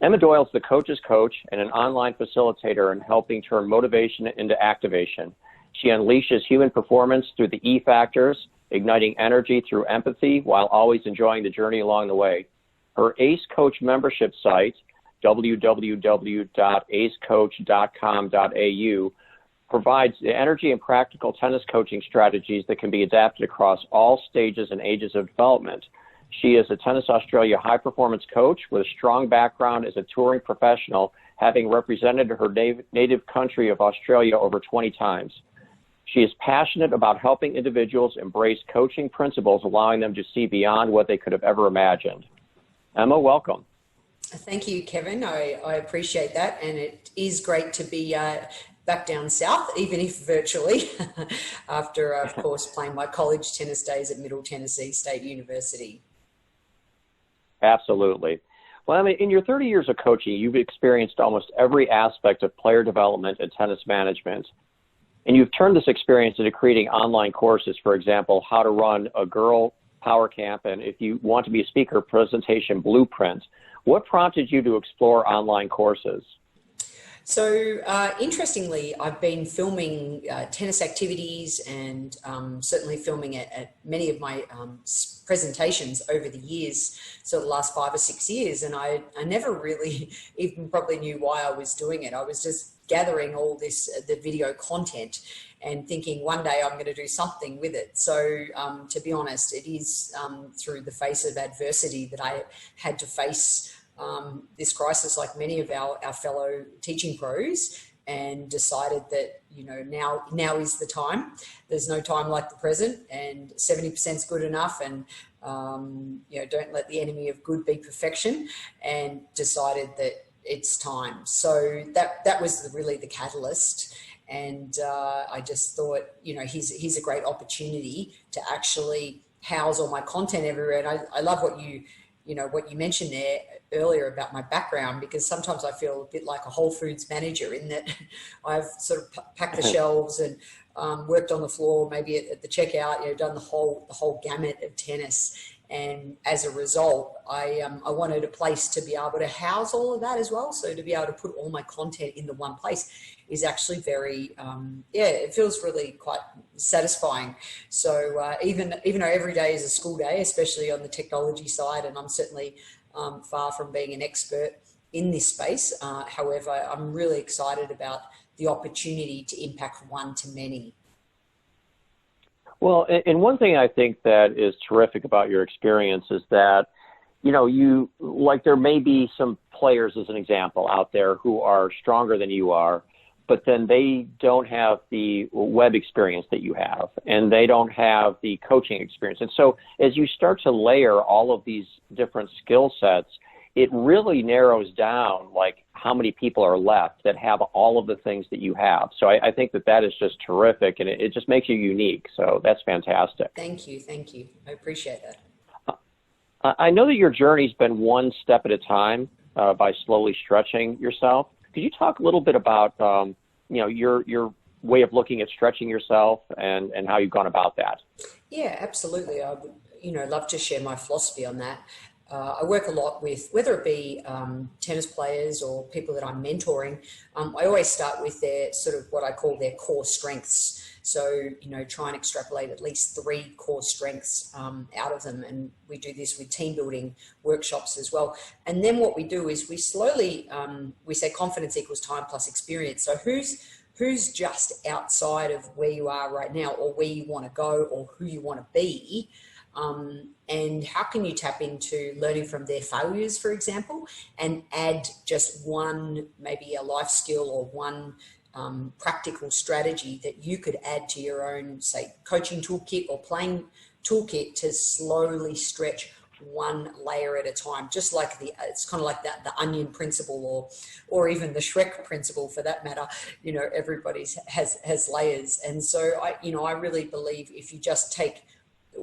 Emma Doyle is the coach's coach and an online facilitator in helping turn motivation into activation. She unleashes human performance through the E factors, igniting energy through empathy while always enjoying the journey along the way. Her ACE Coach membership site, www.acecoach.com.au, provides the energy and practical tennis coaching strategies that can be adapted across all stages and ages of development. She is a Tennis Australia high-performance coach with a strong background as a touring professional, having represented her native country of Australia over 20 times. She is passionate about helping individuals embrace coaching principles, allowing them to see beyond what they could have ever imagined. Emma, welcome. Thank you, Kevin. I appreciate that, and it is great to be back down south, even if virtually, after, of course, playing my college tennis days at Middle Tennessee State University. Absolutely. Well, I mean, in your 30 years of coaching, you've experienced almost every aspect of player development and tennis management. And you've turned this experience into creating online courses, for example, how to run a girl power camp, and if you want to be a speaker, presentation blueprint. What prompted you to explore online courses? So interestingly, I've been filming tennis activities and certainly filming at many of my presentations over the years, so the last 5 or 6 years, and I never really even probably knew why I was doing it. I was just gathering all the video content and thinking one day I'm going to do something with it. So to be honest, it is through the face of adversity that I had to face this crisis, like many of our fellow teaching pros, and decided that, you know, now is the time. There's no time like the present, and 70% is good enough, and you know, don't let the enemy of good be perfection, and decided that it's time. So that was really the catalyst. And I just thought, you know, here's a great opportunity to actually house all my content everywhere. And I love what you mentioned there earlier about my background, because sometimes I feel a bit like a Whole Foods manager in that I've sort of packed the shelves and worked on the floor, maybe at the checkout, you know, done the whole gamut of tennis. And as a result, I wanted a place to be able to house all of that as well. So to be able to put all my content in the one place is actually very, it feels really quite satisfying. So even though every day is a school day, especially on the technology side, and I'm certainly far from being an expert in this space. However, I'm really excited about the opportunity to impact one to many. Well, and one thing I think that is terrific about your experience is that, you know, there may be some players, as an example, out there who are stronger than you are, but then they don't have the web experience that you have, and they don't have the coaching experience. And so as you start to layer all of these different skill sets, it really narrows down like how many people are left that have all of the things that you have. So I think that is just terrific, and it just makes you unique. So that's fantastic. Thank you. I appreciate that. I know that your journey's been one step at a time by slowly stretching yourself. Could you talk a little bit about you know, your way of looking at stretching yourself and how you've gone about that? Yeah, absolutely. I would, you know, love to share my philosophy on that. I work a lot with, whether it be tennis players or people that I'm mentoring, I always start with their sort of what I call their core strengths. So, you know, try and extrapolate at least 3 core strengths out of them. And we do this with team building workshops as well. And then what we do is we slowly, we say confidence equals time plus experience. So who's just outside of where you are right now, or where you want to go, or who you want to be, and how can you tap into learning from their failures, for example, and add just one, maybe a life skill or one practical strategy that you could add to your own, say, coaching toolkit or playing toolkit to slowly stretch one layer at a time, just like it's kind of like that, the onion principle, or even the Shrek principle for that matter. You know, everybody's has layers. And so I really believe if you just take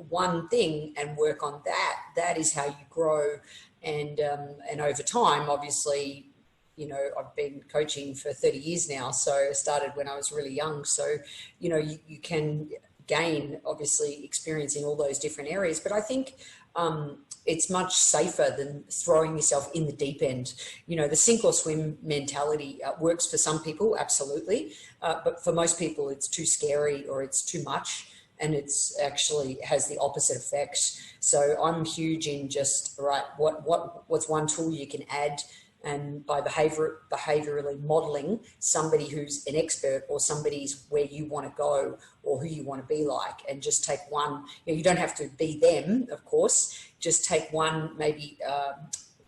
one thing and work on that is how you grow. And over time, obviously, you know, I've been coaching for 30 years now. So I started when I was really young. So, you know, you can gain obviously experience in all those different areas. But I think it's much safer than throwing yourself in the deep end. You know, the sink or swim mentality works for some people, absolutely. But for most people, it's too scary or it's too much. And it's actually has the opposite effect. So I'm huge in just, right, what's one tool you can add, and by behaviorally modeling somebody who's an expert or somebody's where you want to go or who you want to be like, and just take one. You don't have to be them, of course. Just take one, maybe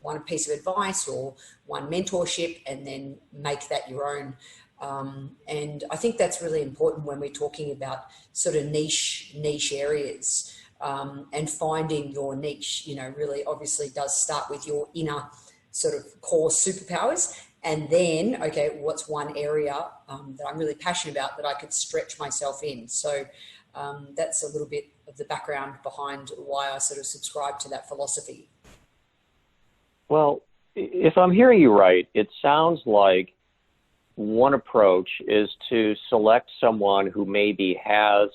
one piece of advice or one mentorship, and then make that your own. And I think that's really important when we're talking about sort of niche areas, and finding your niche. You know, really obviously does start with your inner sort of core superpowers, and then, okay, what's one area that I'm really passionate about that I could stretch myself in. So that's a little bit of the background behind why I sort of subscribe to that philosophy. Well, if I'm hearing you right, it sounds like one approach is to select someone who maybe has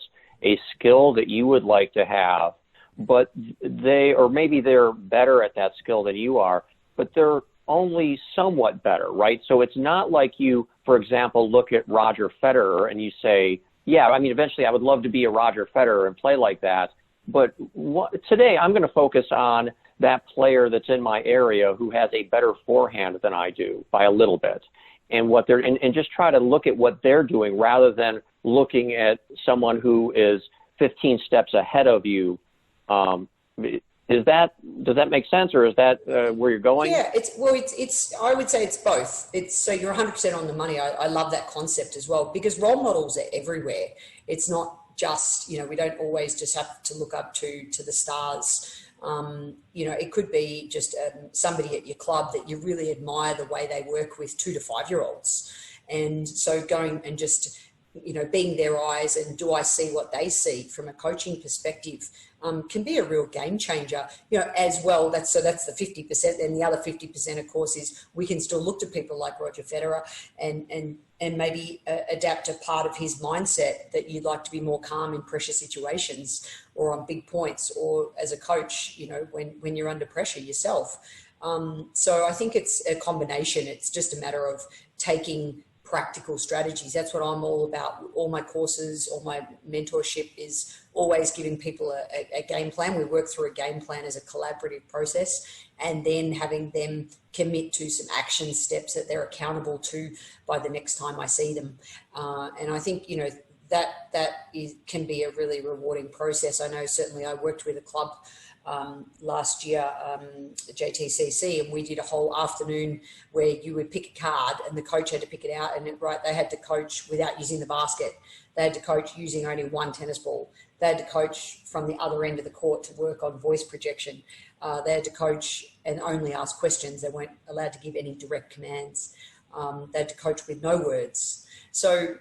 a skill that you would like to have, but maybe they're better at that skill than you are, but they're only somewhat better, right? So it's not like you, for example, look at Roger Federer and you say, yeah, I mean, eventually I would love to be a Roger Federer and play like that, but today I'm going to focus on that player that's in my area who has a better forehand than I do by a little bit, and and just try to look at what they're doing rather than looking at someone who is 15 steps ahead of you. Does that make sense, or is that where you're going? Yeah, it's I would say it's both. So you're 100% on the money. I love that concept as well, because role models are everywhere. It's not just, you know, we don't always just have to look up to the stars. You know, it could be just somebody at your club that you really admire the way they work with 2 to 5 year olds. And so going and just, you know, being their eyes, and do I see what they see from a coaching perspective, can be a real game changer, you know, as well. That's the 50%. Then the other 50%, of course, is we can still look to people like Roger Federer and maybe adapt a part of his mindset that you'd like to be more calm in pressure situations or on big points, or as a coach, you know, when you're under pressure yourself. So I think it's a combination. It's just a matter of taking practical strategies. That's what I'm all about. All my courses, all my mentorship is always giving people a game plan. We work through a game plan as a collaborative process, and then having them commit to some action steps that they're accountable to by the next time I see them. And I think, you know, that can be a really rewarding process. I know certainly I worked with a club last year, JTCC, and we did a whole afternoon where you would pick a card and the coach had to pick it out, and they had to coach without using the basket. They had to coach using only one tennis ball. They had to coach from the other end of the court to work on voice projection. They had to coach and only ask questions. They weren't allowed to give any direct commands. They had to coach with no words. So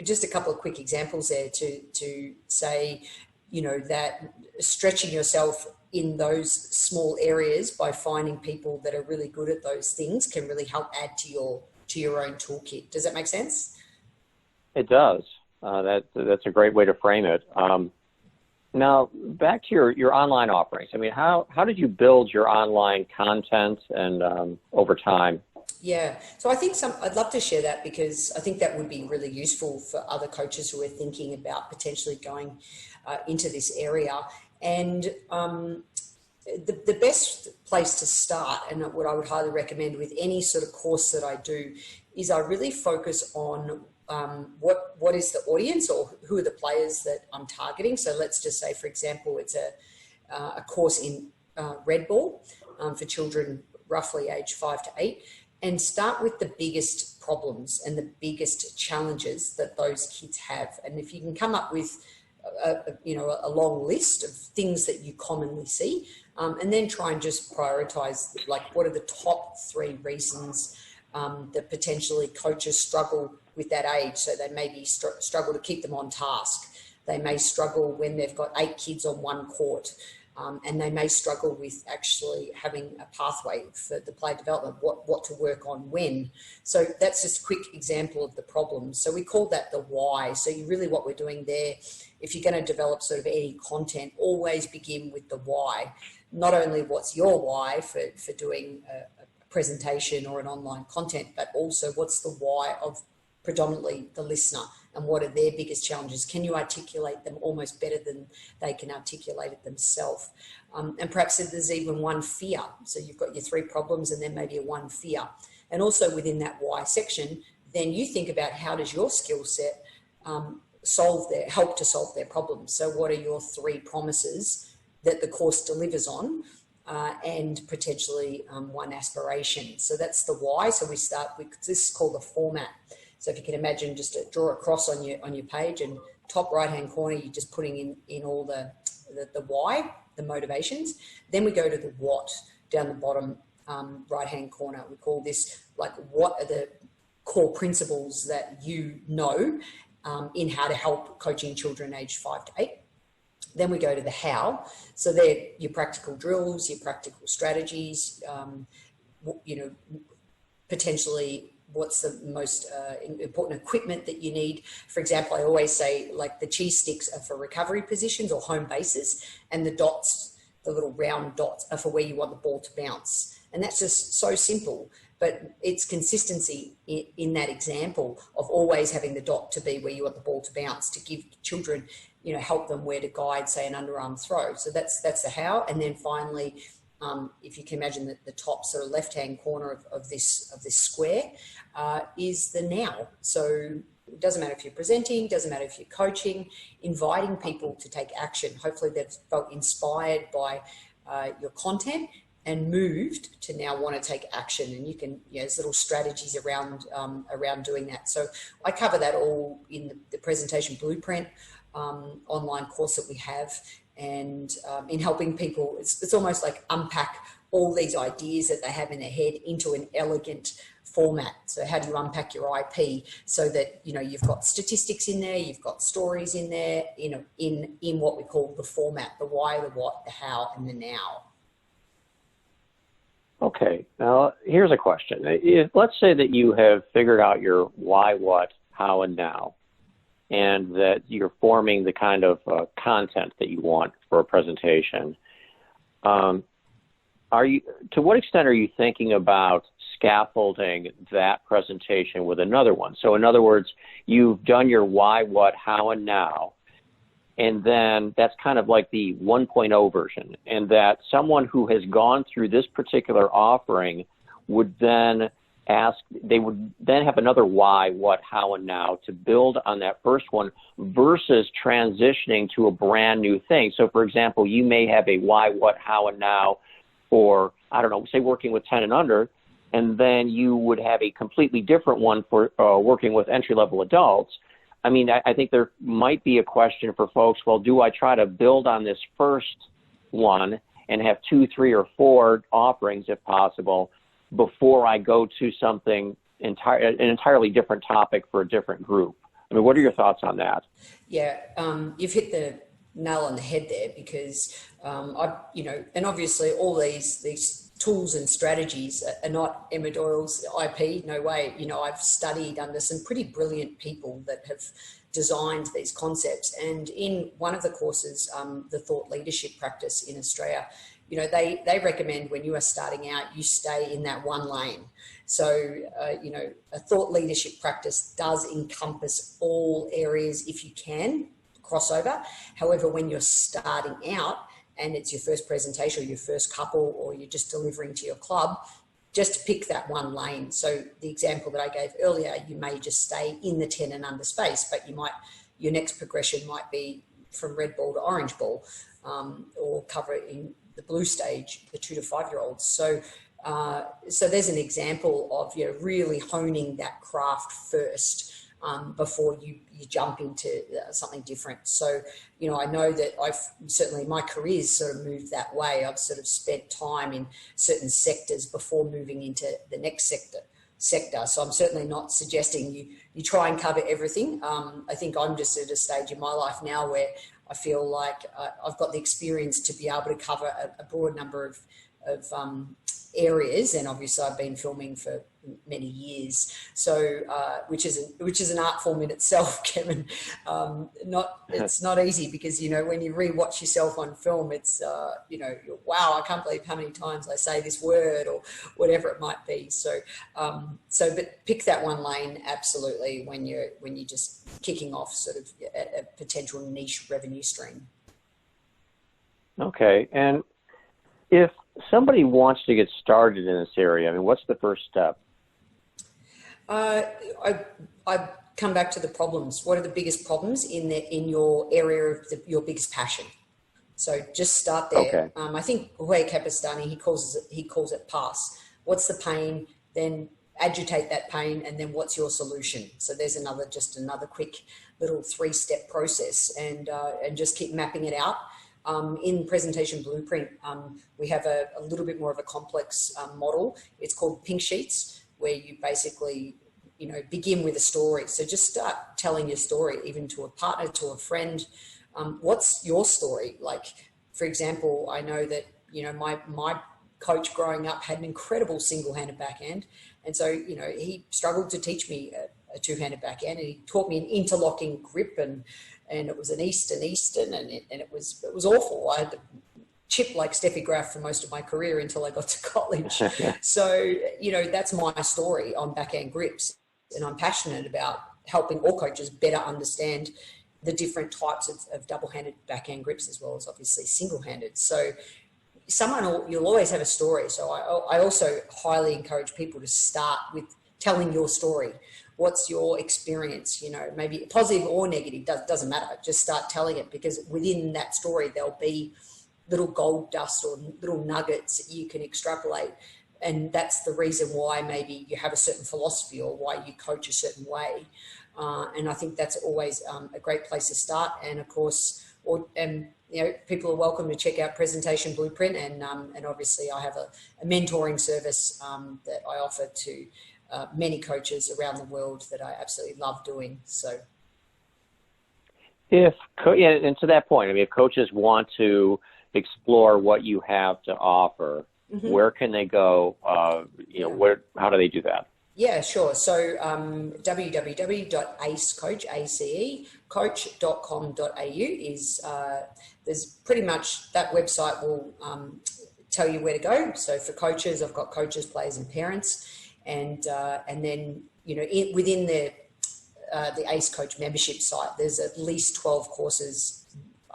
just a couple of quick examples there to say, you know, that stretching yourself in those small areas by finding people that are really good at those things can really help add to your own toolkit. Does that make sense? It does. That's a great way to frame it. Now, back to your online offerings. I mean, how did you build your online content and over time? Yeah, so I think I'd love to share that, because I think that would be really useful for other coaches who are thinking about potentially going into this area. And the best place to start, and what I would highly recommend with any sort of course that I do, is I really focus on what is the audience, or who are the players that I'm targeting. So let's just say, for example, it's a course in red ball for children roughly age 5 to 8, and start with the biggest problems and the biggest challenges that those kids have. And if you can come up with a long list of things that you commonly see, and then try and just prioritize, like, what are the top 3 reasons that potentially coaches struggle with that age. So they maybe struggle to keep them on task. They may struggle when they've got 8 kids on one court. And they may struggle with actually having a pathway for the player development, what to work on when. So that's just a quick example of the problem. So we call that the why. So what we're doing there, if you're going to develop sort of any content, always begin with the why. not only what's your why for doing a presentation or an online content, but also what's the why of predominantly the listener, and what are their biggest challenges? Can you articulate them almost better than they can articulate it themselves? And perhaps there's even one fear. So you've got your 3 problems and then maybe a 1 fear. And also within that why section, then you think about how does your skill set help to solve their problems. So what are your 3 promises that the course delivers on, and potentially 1 aspiration. So that's the why. So we start with, this is called the format. So if you can imagine, just draw a cross on your page, and top right-hand corner, you're just putting in all the why, the motivations. Then we go to the what down the bottom right-hand corner. We call this like, what are the core principles that you know in how to help coaching children aged 5 to 8. Then we go to the how. So they're your practical drills, your practical strategies, potentially what's the most important equipment that you need. For example, I always say, like, the cheese sticks are for recovery positions or home bases, and the dots, the little round dots, are for where you want the ball to bounce. And that's just so simple, but it's consistency in that example of always having the dot to be where you want the ball to bounce, to give children, help them where to guide, say, an underarm throw. So that's the how. And then finally, if you can imagine that the top sort of left-hand corner of this square is the now. So it doesn't matter if you're presenting, doesn't matter if you're coaching, inviting people to take action. Hopefully they've felt inspired by your content and moved to now want to take action. And you can, there's little strategies around doing that. So I cover that all in the presentation blueprint online course that we have. And in helping people, it's almost like unpack all these ideas that they have in their head into an elegant format. So how do you unpack your IP so that, you've got statistics in there, you've got stories in there, in what we call the format, the why, the what, the how, and the now. Okay, now here's a question. Let's say that you have figured out your why, what, how, and now, and that you're forming the kind of content that you want for a presentation. To what extent are you thinking about scaffolding that presentation with another one? So in other words, you've done your why, what, how, and now, and then that's kind of like the 1.0 version, and that someone who has gone through this particular offering would then have another why, what, how, and now to build on that first one versus transitioning to a brand new thing. So for example, you may have a why, what, how, and now for, I don't know, say working with 10 and under, and then you would have a completely different one for working with entry-level adults. I mean, I think there might be a question for folks, well, do I try to build on this first one and have 2, 3, or 4 offerings if possible before I go to something an entirely different topic for a different group? I mean, what are your thoughts on that? Yeah, you've hit the nail on the head there, because and obviously all these tools and strategies are not Emma Doyle's IP, no way. I've studied under some pretty brilliant people that have designed these concepts. And in one of the courses, the thought leadership practice in Australia, they recommend when you are starting out, you stay in that one lane. So, a thought leadership practice does encompass all areas if you can, crossover. However, when you're starting out and it's your first presentation or your first couple, or you're just delivering to your club, just pick that one lane. So the example that I gave earlier, you may just stay in the 10 and under space, but your next progression might be from red ball to orange ball, or cover it in the blue stage, the 2 to 5 year olds. So there's an example of really honing that craft first before you jump into something different. So I know that my career's sort of moved that way. I've sort of spent time in certain sectors before moving into the next sector. So I'm certainly not suggesting you try and cover everything. I think I'm just at a stage in my life now where I feel like I've got the experience to be able to cover a broad number of areas. And obviously I've been filming for many years. So, which is an art form in itself, Kevin. It's not easy because, you know, when you rewatch yourself on film, it's, you know, wow, I can't believe how many times I say this word or whatever it might be. So, but pick that one lane absolutely when you're just kicking off sort of a potential niche revenue stream. Okay. And if somebody wants to get started in this area, I mean, what's the first step? I come back to the problems. What are the biggest problems in your area of your biggest passion? So just start there. Okay. I think Jorge Capestani, he calls it pass. What's the pain? Then agitate that pain, and then what's your solution? So there's another quick little 3-step process, and just keep mapping it out. In Presentation Blueprint, we have a little bit more of a complex model. It's called Pink Sheets, where you basically, you know, begin with a story. So just start telling your story, even to a partner, to a friend. What's your story? Like, for example, I know that, you know, my coach growing up had an incredible single-handed backhand. And so, you know, he struggled to teach me a two-handed backhand, and he taught me an interlocking grip, and it was an Eastern, and it was awful. I had to chip like Steffi Graf for most of my career until I got to college. So, you know, that's my story on backhand grips, and I'm passionate about helping all coaches better understand the different types of double-handed backhand grips, as well as obviously single-handed. So you'll always have a story. So I also highly encourage people to start with telling your story. What's your experience? You know, maybe positive or negative, doesn't matter. Just start telling it, because within that story, there'll be little gold dust or little nuggets that you can extrapolate. And that's the reason why maybe you have a certain philosophy or why you coach a certain way. And I think that's always a great place to start. And of course, you know, people are welcome to check out Presentation Blueprint, and obviously I have a mentoring service that I offer to many coaches around the world that I absolutely love doing. So, and to that point, I mean, if coaches want to explore what you have to offer, mm-hmm. where can they go? You know, how do they do that? Yeah, sure. So www.acecoach.com.au is there's pretty much that website will tell you where to go. So for coaches, I've got coaches, players, and parents, and then, you know, within the ACE Coach membership site, there's at least 12 courses.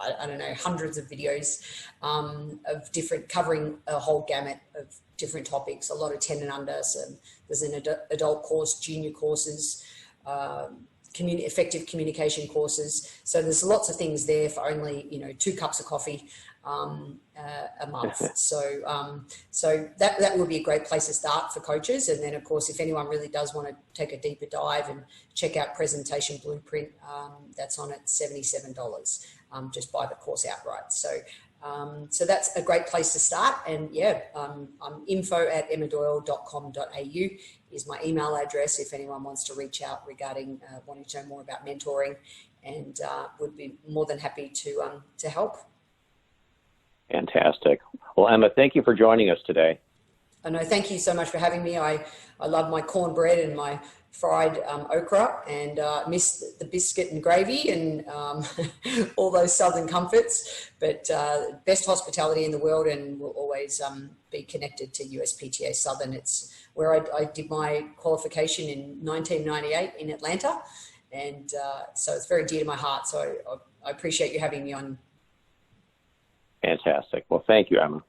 I don't know, hundreds of videos of different, covering a whole gamut of different topics, a lot of 10 and under. So there's an adult course, junior courses, effective communication courses. So there's lots of things there for only, you know, 2 cups of coffee a month. So that would be a great place to start for coaches. And then, of course, if anyone really does want to take a deeper dive and check out Presentation Blueprint, that's on at $77. Just buy the course outright. So that's a great place to start. And info@emmadoyle.com.au is my email address if anyone wants to reach out regarding wanting to know more about mentoring, and would be more than happy to help. Fantastic. Well, Emma, thank you for joining us today. No, thank you so much for having me. I love my cornbread and my fried okra, and miss the biscuit and gravy and all those southern comforts, but best hospitality in the world, and will always be connected to USPTA Southern. It's where I did my qualification in 1998 in Atlanta, and so it's very dear to my heart. So I appreciate you having me on. Fantastic. Well, thank you, Emma.